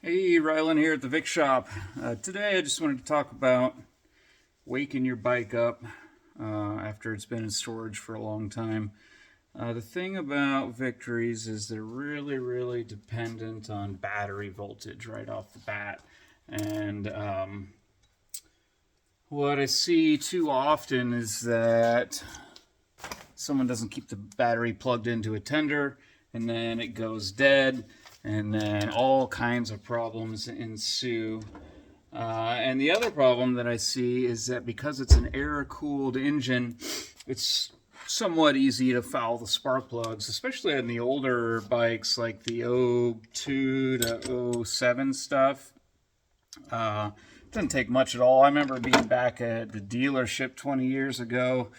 Hey, Rylan here at the Vic Shop. Today I just wanted to talk about waking your bike up after it's been in storage for a long time. The thing about Victories is they're really dependent on battery voltage right off the bat. And what I see too often is that someone doesn't keep the battery plugged into a tender and then it goes dead and then all kinds of problems ensue. And the other problem that I see is that because it's an air-cooled engine, it's somewhat easy to foul the spark plugs, especially on the older bikes like the 02 to 07 stuff. It doesn't take much at all. I remember being back at the dealership 20 years ago,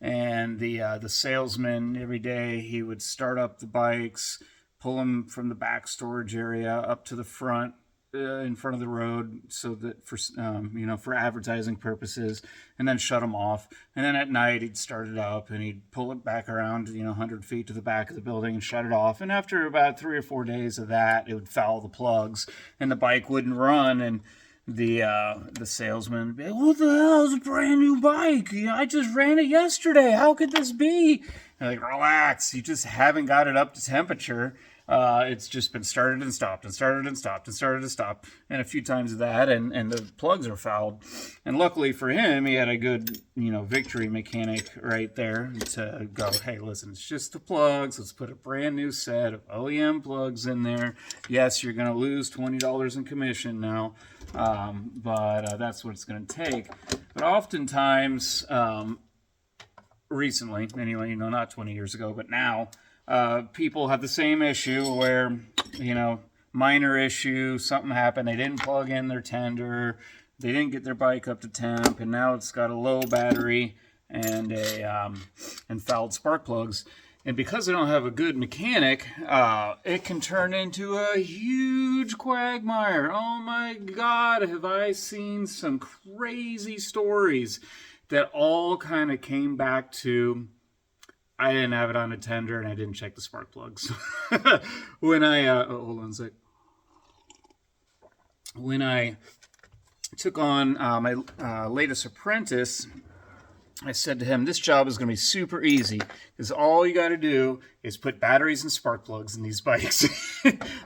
and the salesman every day he would start up the bikes, pull them from the back storage area up to the front in front of the road, so that for advertising purposes, and then shut them off. And then at night he'd start it up and he'd pull it back around 100 feet to the back of the building and shut it off. And after about 3 or 4 days of that, it would foul the plugs and the bike wouldn't run. And the salesman would be like, "What the hell is a brand new bike? I just ran it yesterday. How could this be?" And like, relax, you just haven't got it up to temperature. It's just been started and stopped and started and stopped and started and stopped, and a few times of that, and the plugs are fouled. And luckily for him, he had a good Victory mechanic right there to go, "Hey, listen, it's just the plugs. Let's put a brand new set of OEM plugs in there. Yes, you're gonna lose $20 in commission now, but that's what it's gonna take." But oftentimes, recently anyway, not 20 years ago, but now, people have the same issue where, minor issue, something happened, they didn't plug in their tender, they didn't get their bike up to temp, and now it's got a low battery and and fouled spark plugs. And because they don't have a good mechanic, it can turn into a huge quagmire. Oh my God, have I seen some crazy stories that all kind of came back to, I didn't have it on a tender and I didn't check the spark plugs. When I, hold on a sec. When I took on my latest apprentice, I said to him, this job is going to be super easy because all you got to do is put batteries and spark plugs in these bikes.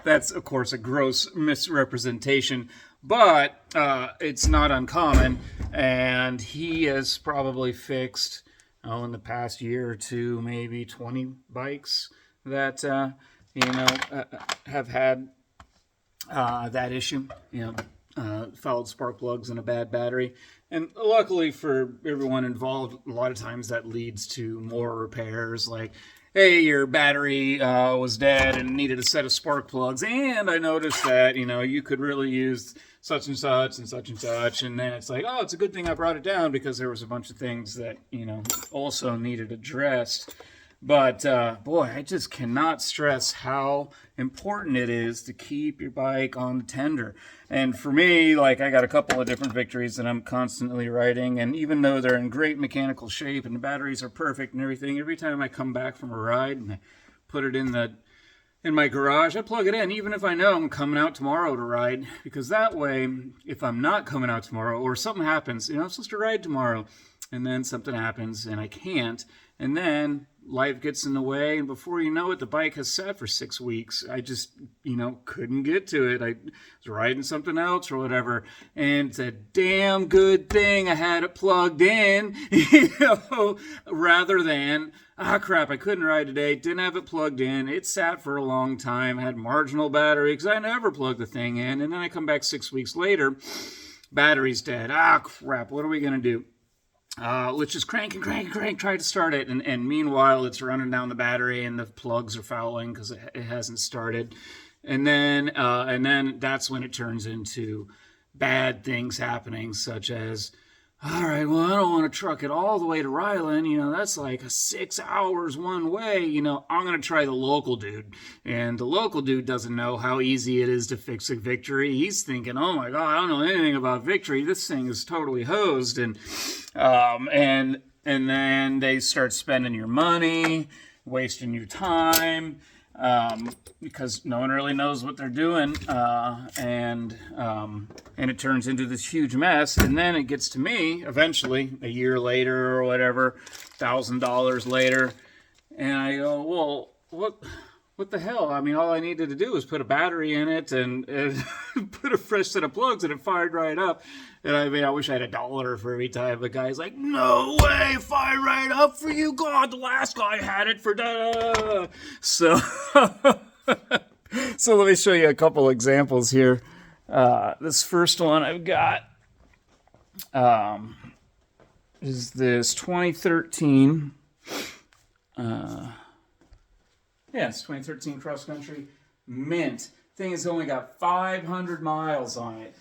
That's, of course, a gross misrepresentation, but it's not uncommon. And he has probably fixed, in the past year or two, maybe 20 bikes that, have had that issue, fouled spark plugs and a bad battery. And luckily for everyone involved, a lot of times that leads to more repairs, like, hey, your battery was dead and needed a set of spark plugs, and I noticed that, you could really use such and such and such and such, and then it's like, oh, it's a good thing I brought it down because there was a bunch of things that, also needed addressed. But, boy, I just cannot stress how important it is to keep your bike on the tender. And for me, like, I got a couple of different Victories that I'm constantly riding, and even though they're in great mechanical shape and the batteries are perfect and everything, every time I come back from a ride and I put it in my garage, I plug it in, even if I know I'm coming out tomorrow to ride, because that way, if I'm not coming out tomorrow or something happens, I'm supposed to ride tomorrow, and then something happens and I can't, and then life gets in the way, and before you know it, the bike has sat for 6 weeks. I just, couldn't get to it. I was riding something else or whatever, and it's a damn good thing I had it plugged in, rather than, crap, I couldn't ride today, didn't have it plugged in, it sat for a long time, had marginal battery, because I never plugged the thing in, and then I come back 6 weeks later, battery's dead. Crap, what are we going to do? Let's just crank, try to start it. And meanwhile, it's running down the battery and the plugs are fouling because it hasn't started. And then that's when it turns into bad things happening, such as, all right, well, I don't want to truck it all the way to Ryland. That's like 6 hours one way. I'm going to try the local dude. And the local dude doesn't know how easy it is to fix a Victory. He's thinking, oh my God, I don't know anything about Victory. This thing is totally hosed. And then they start spending your money, wasting your time. because no one really knows what they're doing, and it turns into this huge mess. And then it gets to me eventually, a year later or whatever, $1,000 later, and I go, well, what the hell? I mean, all I needed to do was put a battery in it and put a fresh set of plugs, and it fired right up. And I mean, I wish I had $1 for every time the guy's like, no way, fired right up for you. God, the last guy had it for da. So, so let me show you a couple examples here. This first one I've got is this 2013. Yeah, it's 2013 cross country mint. Thing has only got 500 miles on it.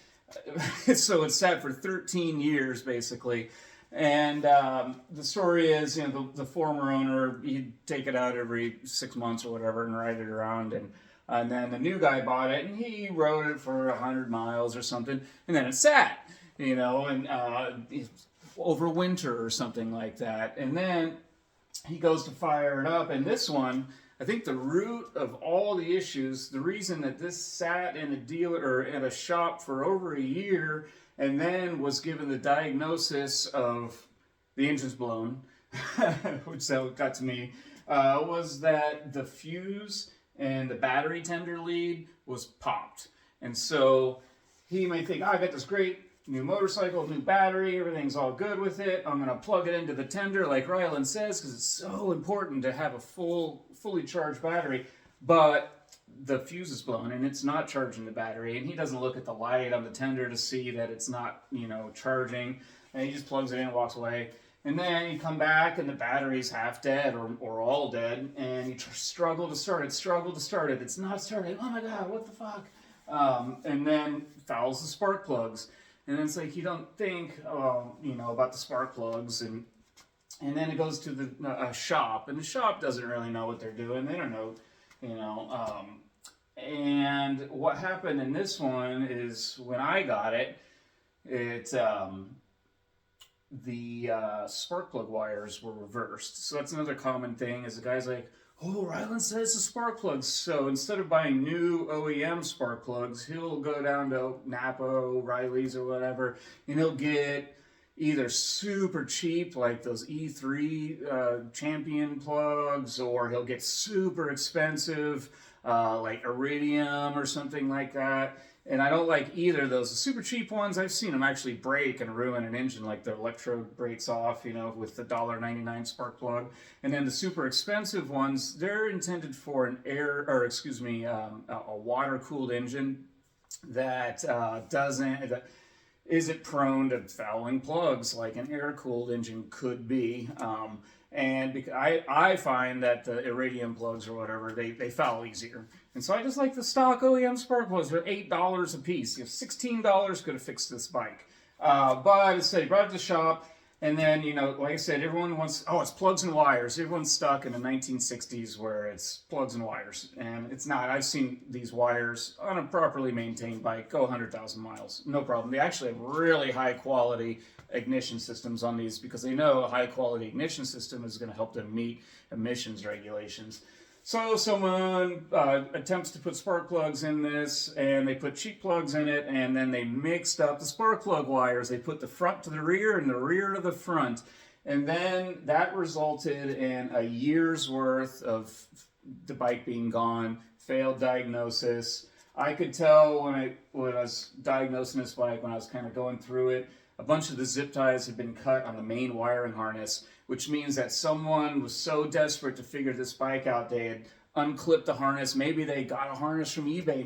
So it's sat for 13 years basically. And the story is, the former owner, he'd take it out every 6 months or whatever and ride it around. And then the new guy bought it and he rode it for 100 miles or something. And then it sat, and over winter or something like that. And then he goes to fire it up. And this one, I think the root of all the issues, the reason that this sat in a dealer or at a shop for over a year and then was given the diagnosis of the engine's blown, which got to me, was that the fuse and the battery tender lead was popped. And so he may think, I got this great new motorcycle, new battery, everything's all good with it. I'm going to plug it into the tender like Ryland says, because it's so important to have a fully charged battery. But the fuse is blown and it's not charging the battery. And he doesn't look at the light on the tender to see that it's not, charging. And he just plugs it in and walks away. And then you come back and the battery's half dead or all dead. And you struggle to start it. It's not starting. Oh my God, what the fuck? And then fouls the spark plugs. And it's like you don't think, about the spark plugs, and then it goes to the shop, and the shop doesn't really know what they're doing. They don't know, And what happened in this one is when I got it, the spark plug wires were reversed. So that's another common thing. Is the guy's like, oh, Ryland says the spark plugs. So instead of buying new OEM spark plugs, he'll go down to Napa, O'Reilly's or whatever, and he'll get either super cheap, like those E3 Champion plugs, or he'll get super expensive, like Iridium or something like that. And I don't like either of those. The super cheap ones, I've seen them actually break and ruin an engine, like the electrode breaks off, with the $1.99 spark plug. And then the super expensive ones, they're intended for a water-cooled engine that isn't prone to fouling plugs like an air-cooled engine could be. And because I find that the Iridium plugs or whatever, they foul easier. And so I just like the stock OEM spark plugs. They're $8 a piece. $16 could have fixed this bike. But instead, he brought it to the shop. And then, like I said, everyone wants, it's plugs and wires. Everyone's stuck in the 1960s where it's plugs and wires. And it's not. I've seen these wires on a properly maintained bike go 100,000 miles. No problem. They actually have really high quality ignition systems on these because they know a high quality ignition system is going to help them meet emissions regulations. So someone attempts to put spark plugs in this, and they put cheap plugs in it, and then they mixed up the spark plug wires. They put the front to the rear and the rear to the front. And then that resulted in a year's worth of the bike being gone, failed diagnosis. I could tell when I was diagnosing this bike, when I was kind of going through it, a bunch of the zip ties had been cut on the main wiring harness, which means that someone was so desperate to figure this bike out, they had unclipped the harness. Maybe they got a harness from eBay and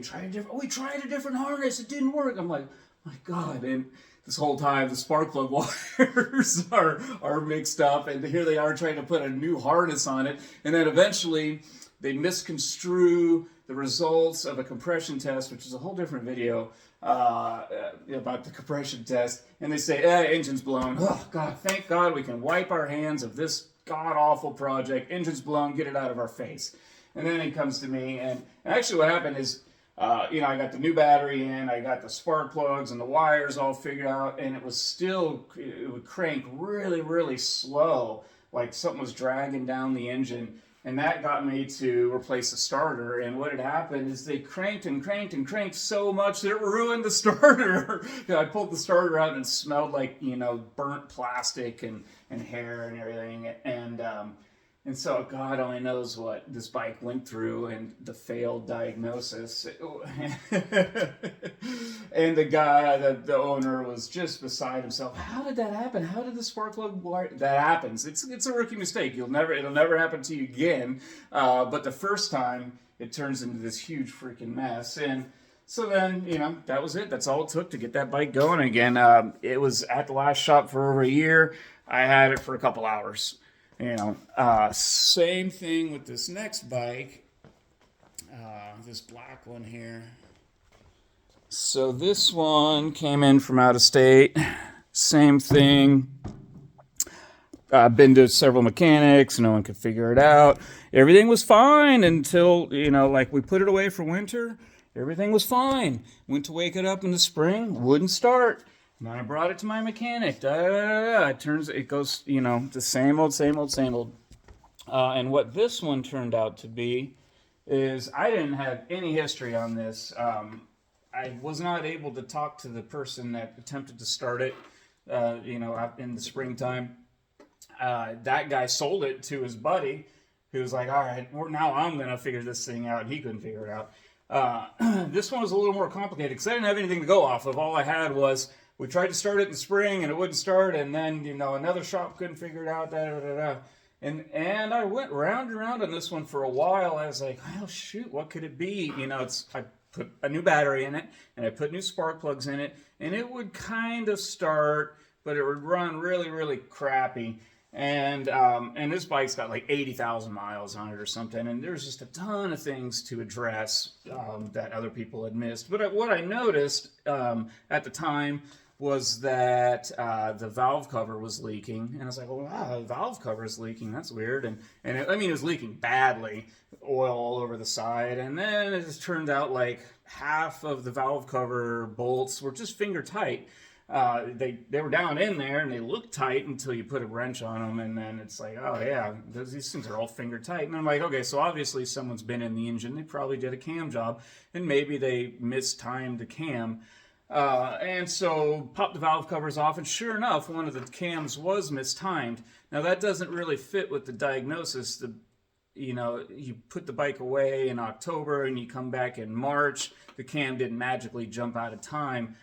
we tried a different harness, it didn't work. I'm like, my God. And this whole time the spark plug wires are mixed up, and here they are trying to put a new harness on it. And then eventually they misconstrue the results of a compression test, which is a whole different video, about the compression test, and they say, engine's blown. Oh, God, thank God we can wipe our hands of this god-awful project. Engine's blown, get it out of our face. And then he comes to me, and actually what happened is, I got the new battery in, I got the spark plugs and the wires all figured out, and it would crank really, really slow, like something was dragging down the engine. And that got me to replace the starter. And what had happened is they cranked and cranked and cranked so much that it ruined the starter. I pulled the starter out and it smelled like, you know, burnt plastic and hair and everything. And so God only knows what this bike went through and the failed diagnosis. And the guy, the owner, was just beside himself. How did that happen? How did the spark plug wire? That happens. It's a rookie mistake. It'll never happen to you again. But the first time, it turns into this huge freaking mess. And so then, you know, that was it. That's all it took to get that bike going again. It was at the last shop for over a year. I had it for a couple hours. You know, same thing with this next bike, this black one here. So this one came in from out of state. Same thing. I've been to several mechanics. No one could figure it out. Everything was fine until, you know, like we put it away for winter. Everything was fine. Went to wake it up in the spring. Wouldn't start. And I brought it to my mechanic. It goes, you know, the same old. And what this one turned out to be is I didn't have any history on this. I was not able to talk to the person that attempted to start it, you know, out in the springtime. That guy sold it to his buddy, who was like, all right, now I'm going to figure this thing out. He couldn't figure it out. This one was a little more complicated because I didn't have anything to go off of. All I had was, we tried to start it in the spring and it wouldn't start, and then, you know, another shop couldn't figure it out, And I went round and round on this one for a while. I was like, well, shoot, what could it be? You know, I put a new battery in it, and I put new spark plugs in it, and it would kind of start, but it would run really, really crappy. And this bike's got like 80,000 miles on it or something, and there's just a ton of things to address that other people had missed. But what I noticed at the time was that the valve cover was leaking, and I was like, well, wow, the valve cover is leaking. That's weird. And it was leaking badly, oil all over the side. And then it just turned out like half of the valve cover bolts were just finger tight. They were down in there and they looked tight until you put a wrench on them, and then it's like, oh yeah, these things are all finger tight. And I'm like, okay, so obviously someone's been in the engine. They probably did a cam job, and maybe they mistimed the cam. And so popped the valve covers off, and sure enough, one of the cams was mistimed. Now that doesn't really fit with the diagnosis. You know, you put the bike away in October and you come back in March, the cam didn't magically jump out of time.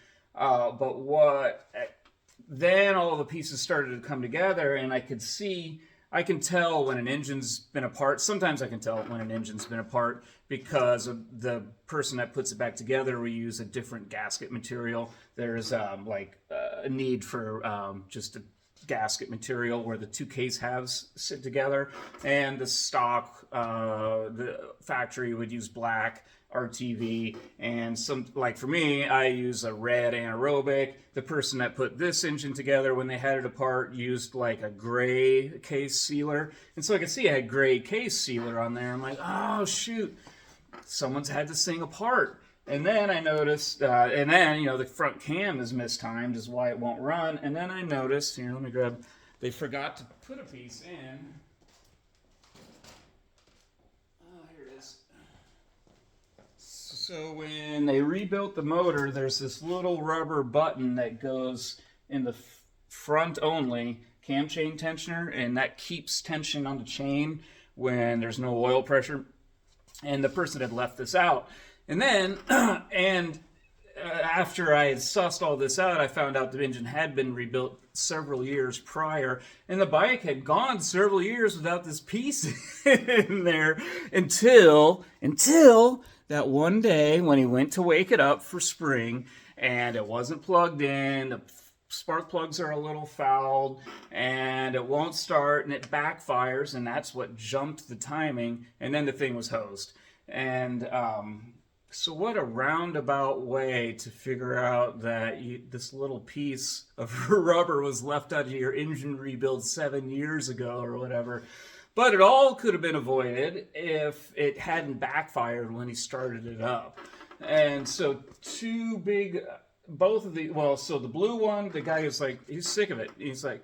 Then all the pieces started to come together, and I can tell when an engine's been apart. Sometimes I can tell when an engine's been apart because of the person that puts it back together. We use a different gasket material. There's a need for just a gasket material where the two case halves sit together, and the stock, the factory would use black RTV, and some, like for me, I use a red anaerobic. The person that put this engine together when they had it apart used like a gray case sealer, and so I could see I had gray case sealer on there. I'm like, oh shoot, someone's had this thing apart. And then I noticed, and then, you know, the front cam is mistimed is why it won't run. And then I noticed, here, let me grab, they forgot to put a piece in. Here it is. So when they rebuilt the motor, there's this little rubber button that goes in the front only cam chain tensioner, and that keeps tension on the chain when there's no oil pressure. And the person had left this out. And then, after I had sussed all this out, I found out the engine had been rebuilt several years prior, and the bike had gone several years without this piece in there until that one day when he went to wake it up for spring, and it wasn't plugged in. The spark plugs are a little fouled, and it won't start, and it backfires, and that's what jumped the timing, and then the thing was hosed. And so what a roundabout way to figure out that this little piece of rubber was left out of your engine rebuild 7 years ago or whatever. But it all could have been avoided if it hadn't backfired when he started it up. And so so the blue one, the guy is like, he's sick of it. He's like,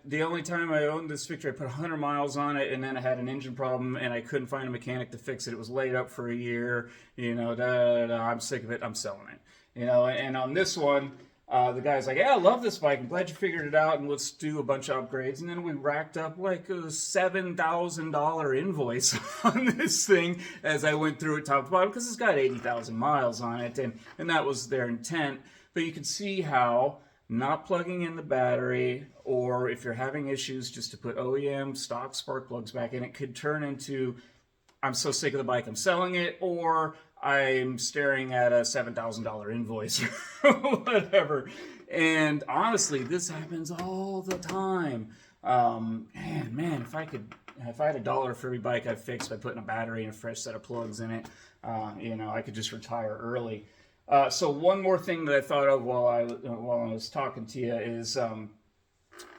The only time I owned this Victory, I put 100 miles on it, and then I had an engine problem, and I couldn't find a mechanic to fix it. It was laid up for a year. You know, I'm sick of it. I'm selling it. You know, and on this one, the guy's like, yeah, I love this bike. I'm glad you figured it out, and let's do a bunch of upgrades. And then we racked up like a $7,000 invoice on this thing as I went through it top to bottom, because it's got 80,000 miles on it, and that was their intent. But you can see how not plugging in the battery, or if you're having issues, just to put OEM stock spark plugs back in, it could turn into, I'm so sick of the bike, I'm selling it, or I'm staring at a $7,000 invoice or whatever. And honestly, this happens all the time. Man, if I had $1 for every bike I fixed by putting a battery and a fresh set of plugs in it, you know, I could just retire early. So one more thing that I thought of while I was talking to you is,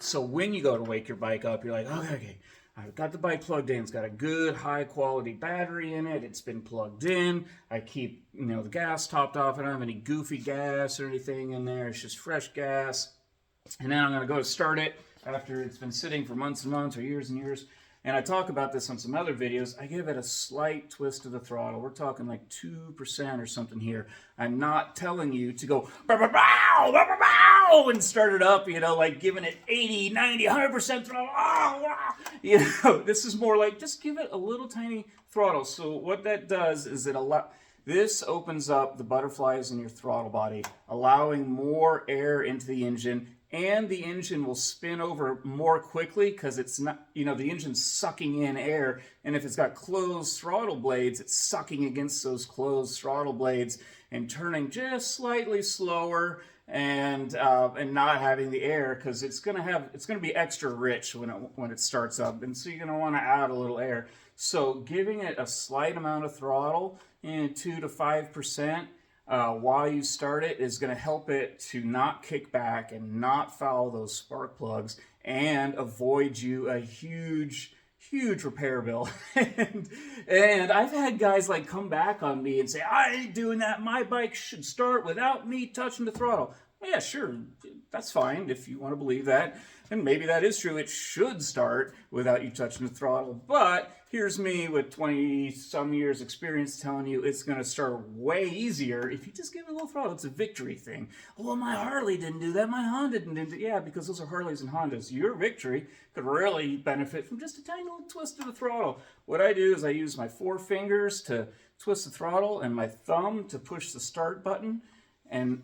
so when you go to wake your bike up, you're like, okay, I've got the bike plugged in. It's got a good high quality battery in it. It's been plugged in. I keep, you know, the gas topped off. I don't have any goofy gas or anything in there. It's just fresh gas. And then I'm going to go to start it after it's been sitting for months and months or years and years. And I talk about this on some other videos. I give it a slight twist of the throttle. We're talking like 2% or something here. I'm not telling you to go bow, bow, bow, bow, bow, bow, and start it up, you know, like giving it 80, 90, 100% throttle. Oh, wow. You know, this is more like just give it a little tiny throttle. So what that does is this opens up the butterflies in your throttle body, allowing more air into the engine, and the engine will spin over more quickly because it's not, you know, the engine's sucking in air, and if it's got closed throttle blades, it's sucking against those closed throttle blades and turning just slightly slower, and not having the air, because it's gonna be extra rich when it starts up, and so you're gonna want to add a little air. So giving it a slight amount of throttle, 2 to 5%. While you start it is going to help it to not kick back and not foul those spark plugs and avoid you a huge repair bill. and I've had guys like come back on me and say, I ain't doing that. My bike should start without me touching the throttle. Yeah, sure. That's fine if you want to believe that. And maybe that is true. It should start without you touching the throttle. But here's me with 20-some years experience telling you it's going to start way easier if you just give it a little throttle. It's a Victory thing. Oh, well, my Harley didn't do that. My Honda didn't do that. Yeah, because those are Harleys and Hondas. Your Victory could really benefit from just a tiny little twist of the throttle. What I do is I use my 4 fingers to twist the throttle and my thumb to push the start button, and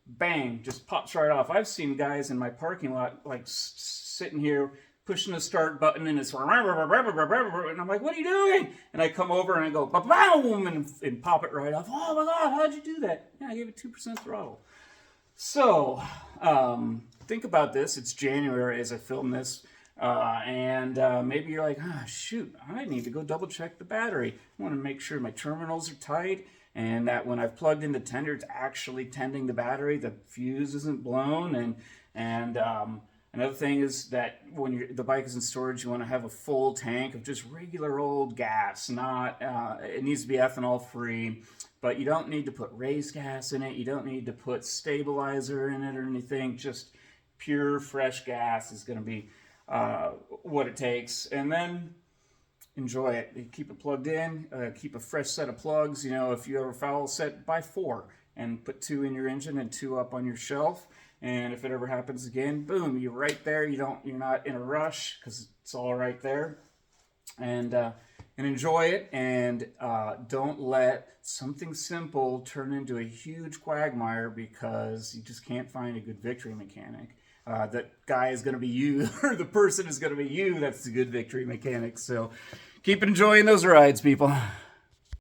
bang, just pops right off. I've seen guys in my parking lot like sitting here pushing the start button, and it's and I'm like, what are you doing? And I come over and I go boom, and pop it right off. Oh my God, how'd you do that? Yeah, I gave it 2% throttle. So think about this. It's January as I film this, and maybe you're like, shoot, I need to go double check the battery. I want to make sure my terminals are tight, and that when I've plugged in the tender, it's actually tending the battery, the fuse isn't blown. And another thing is that when the bike is in storage, you want to have a full tank of just regular old gas. Not it needs to be ethanol free, but you don't need to put raised gas in it. You don't need to put stabilizer in it or anything. Just pure fresh gas is going to be what it takes. And then enjoy it. You keep it plugged in, keep a fresh set of plugs. You know, if you ever foul set, buy 4 and put 2 in your engine and 2 up on your shelf. And if it ever happens again, boom, you're right there. You're not in a rush because it's all right there. And enjoy it, and don't let something simple turn into a huge quagmire because you just can't find a good Victory mechanic. That guy is going to be you, or the person is going to be you that's the good Victory mechanic. So keep enjoying those rides, people.